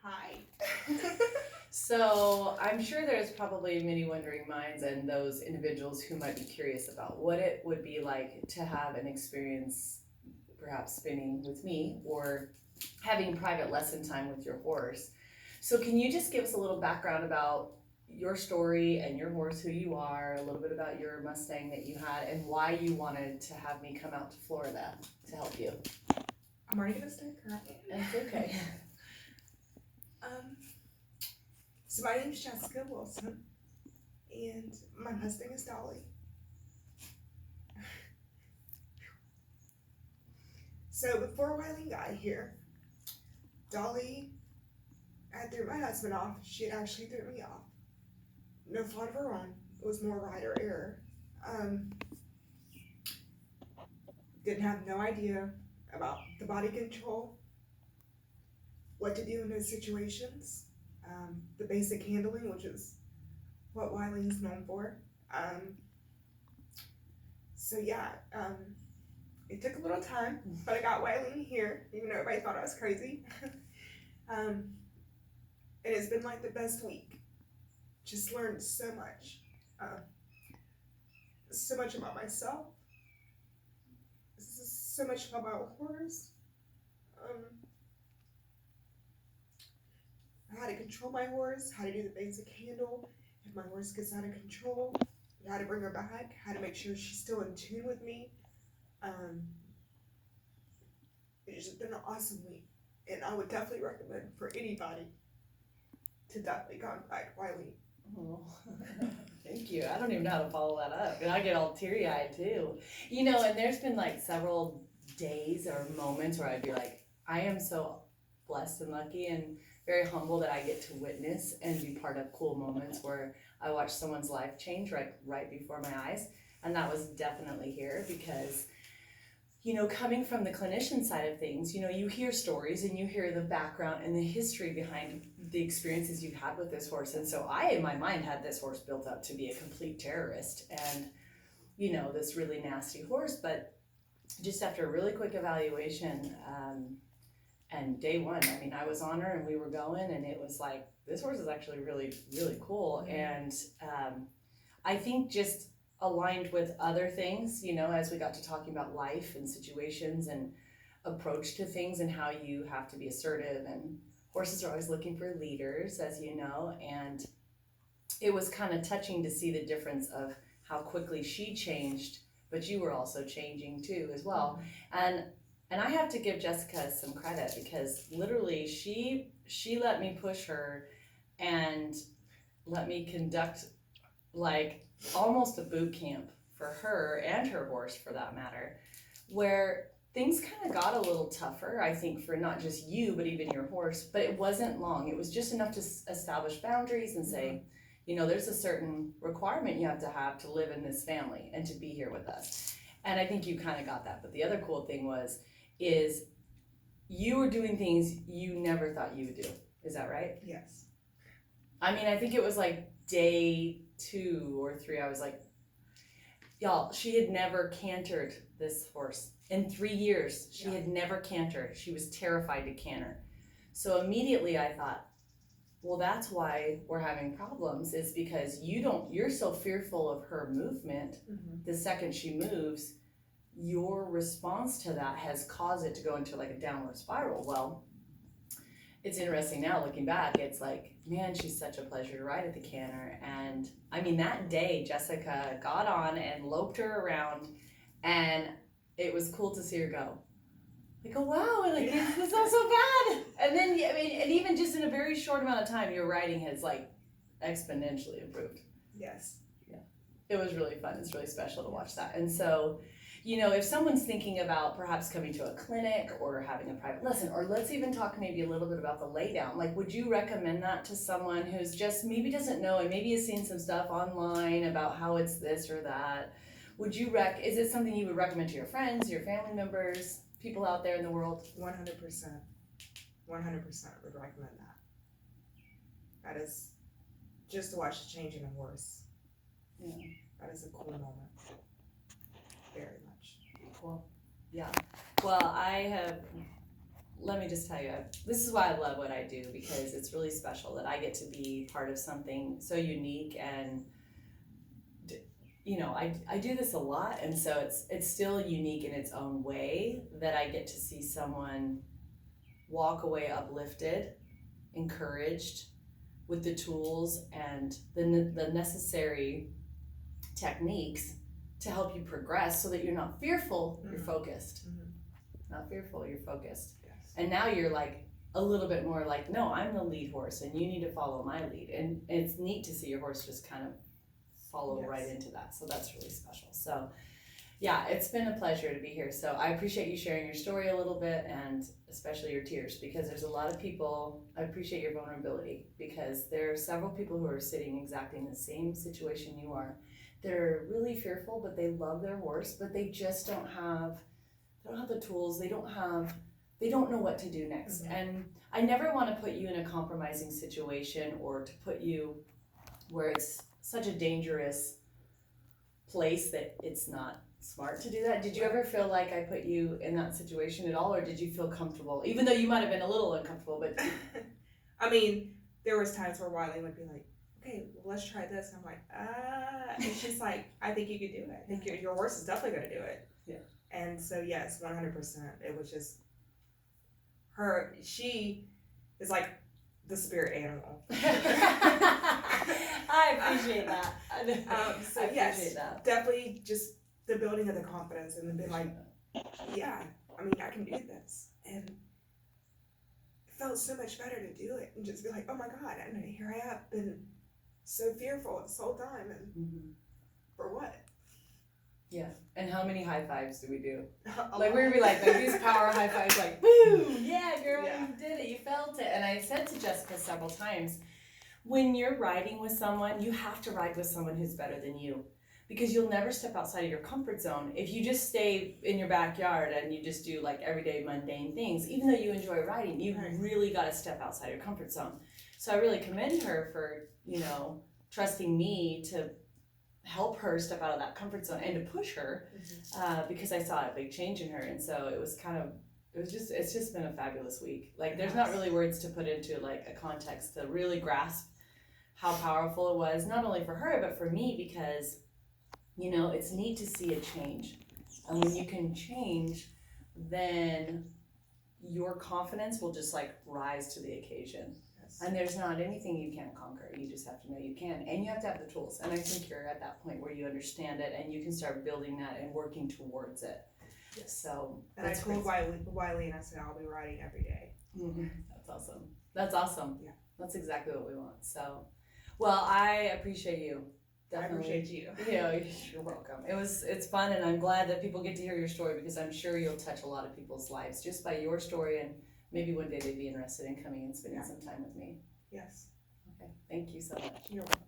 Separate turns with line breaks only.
Hi. So I'm sure there's probably many wondering minds and those individuals who might be curious about what it would be like to have an experience, perhaps spinning with me or having private lesson time with your horse. So can you just give us a little background about your story and your horse, who you are, a little bit about your Mustang that you had, and why you wanted to have me come out to Florida to help you?
I'm already gonna start crying.
That's okay.
Um, so my name's Jessica Wilson, and my Mustang is Dolly. So before Wylene got here, Dolly had threw my husband off. She had actually threw me off. No fault of her own. It was more rider error. Didn't have no idea about the body control, what to do in those situations, the basic handling, which is what Wylene's known for. So yeah, it took a little time, but I got Wylene here, even though everybody thought I was crazy. And it's been like the best week. Just learned so much. So much about myself. So much about my horse. How to control my horse, how to do the basic handle, if my horse gets out of control, how to bring her back, how to make sure she's still in tune with me. It's just been an awesome week, and I would definitely recommend for anybody to definitely contact Wylene.
Oh, thank you. I don't even know how to follow that up. And I get all teary eyed too. You know, and there's been like several days or moments where I'd be like, I am so blessed and lucky and very humble that I get to witness and be part of cool moments where I watch someone's life change right before my eyes. And that was definitely here because, you know, coming from the clinician side of things, you know, you hear stories and you hear the background and the history behind the experiences you've had with this horse. And so I, in my mind, had this horse built up to be a complete terrorist and, you know, this really nasty horse. But just after a really quick evaluation, and day one, I mean, I was on her and we were going, and it was like, this horse is actually really, really cool. And I think just aligned with other things, you know, as we got to talking about life and situations and approach to things and how you have to be assertive, and horses are always looking for leaders, as you know, and it was kind of touching to see the difference of how quickly she changed, but you were also changing too as well. And I have to give Jessica some credit because literally she let me push her and let me conduct like almost a boot camp for her and her horse for that matter, where things kind of got a little tougher, I think, for not just you, but even your horse, but it wasn't long. It was just enough to establish boundaries and say, you know, there's a certain requirement you have to live in this family and to be here with us. And I think you kind of got that. But the other cool thing is you were doing things you never thought you would do. Is that right?
Yes.
I mean, I think it was like day 2 or 3, I was like, y'all, she had never cantered this horse. In 3 years, she had never cantered. She was terrified to canter. So immediately I thought, well, that's why we're having problems, is because you're so fearful of her movement. The second she moves, your response to that has caused it to go into like a downward spiral. Well, it's interesting now looking back, it's like, man, she's such a pleasure to ride at the canter. And I mean, that day Jessica got on and loped her around, and it was cool to see her go. Like, oh wow, like it's not so bad. And then, I mean, and even just in a very short amount of time, your riding has like exponentially improved.
Yes.
Yeah, it was really fun. It's really special to watch that. And so, you know, if someone's thinking about perhaps coming to a clinic or having a private lesson, or let's even talk maybe a little bit about the laydown, like, would you recommend that to someone who's just maybe doesn't know and maybe has seen some stuff online about how it's this or that? Would you is it something you would recommend to your friends, your family members, people out there in the world?
100%. 100% would recommend that. That is just to watch the change in a horse.
Yeah.
That is a cool moment. Very much.
Cool. Yeah. Well, I have let me just tell you, this is why I love what I do, because it's really special that I get to be part of something so unique. And you know, I do this a lot, and so it's still unique in its own way, that I get to see someone walk away uplifted, encouraged, with the tools and the necessary techniques to help you progress, so that you're not fearful, you're focused. Not fearful, you're focused.
Yes.
And now you're like a little bit more like, no, I'm the lead horse and you need to follow my lead. And it's neat to see your horse just kind of follow right into that. So that's really special. So yeah, it's been a pleasure to be here. So I appreciate you sharing your story a little bit, and especially your tears, because there's a lot of people, I appreciate your vulnerability, because there are several people who are sitting exactly in the same situation you are. They're really fearful, but they love their horse, but they just don't have the tools. They don't know what to do next. And I never want to put you in a compromising situation, or to put you where it's such a dangerous place that it's not smart to do that. Did you ever feel like I put you in that situation at all, or did you feel comfortable, even though you might have been a little uncomfortable? But
I mean, there was times where Wylene would be like, okay, well, let's try this, and I'm like, and she's like, I think you could do it. I think your horse is definitely going to do it.
Yeah.
And so yes, 100%. It was just her. She is like the spirit animal.
I appreciate that.
So yes, definitely just the building of the confidence, and then being like, yeah, I mean, I can do this. And it felt so much better to do it and just be like, oh my God, and here I have been so fearful this whole time, and for what?
Yeah. And how many high fives do we do?
A
Like,
lot.
we would be like these power high fives, like, woo, yeah, girl,
Yeah.
you did it, you felt it. And I said to Jessica several times, when you're riding with someone, you have to ride with someone who's better than you, because you'll never step outside of your comfort zone. If you just stay in your backyard and you just do like everyday mundane things, even though you enjoy riding, you really got to step outside your comfort zone. So I really commend her for, you know, trusting me to help her step out of that comfort zone and to push her, because I saw a big change in her. And so it's just been a fabulous week. Like, there's not really words to put into like a context to really grasp how powerful it was, not only for her, but for me, because, you know, it's neat to see a change. And when you can change, then your confidence will just like rise to the occasion. And there's not anything you can't conquer. You just have to know you can, and you have to have the tools. And I think you're at that point where you understand it, and you can start building that and working towards it. So
and I told Wylene, and I said, I'll be riding every day.
That's awesome. That's awesome.
Yeah.
That's exactly what we want. So, well, I appreciate you. Definitely.
I appreciate you.
You know, you're welcome. It's fun, and I'm glad that people get to hear your story, because I'm sure you'll touch a lot of people's lives just by your story, and maybe one day they'd be interested in coming and spending some time with me.
Yes.
Okay. Thank you so much.
You're welcome.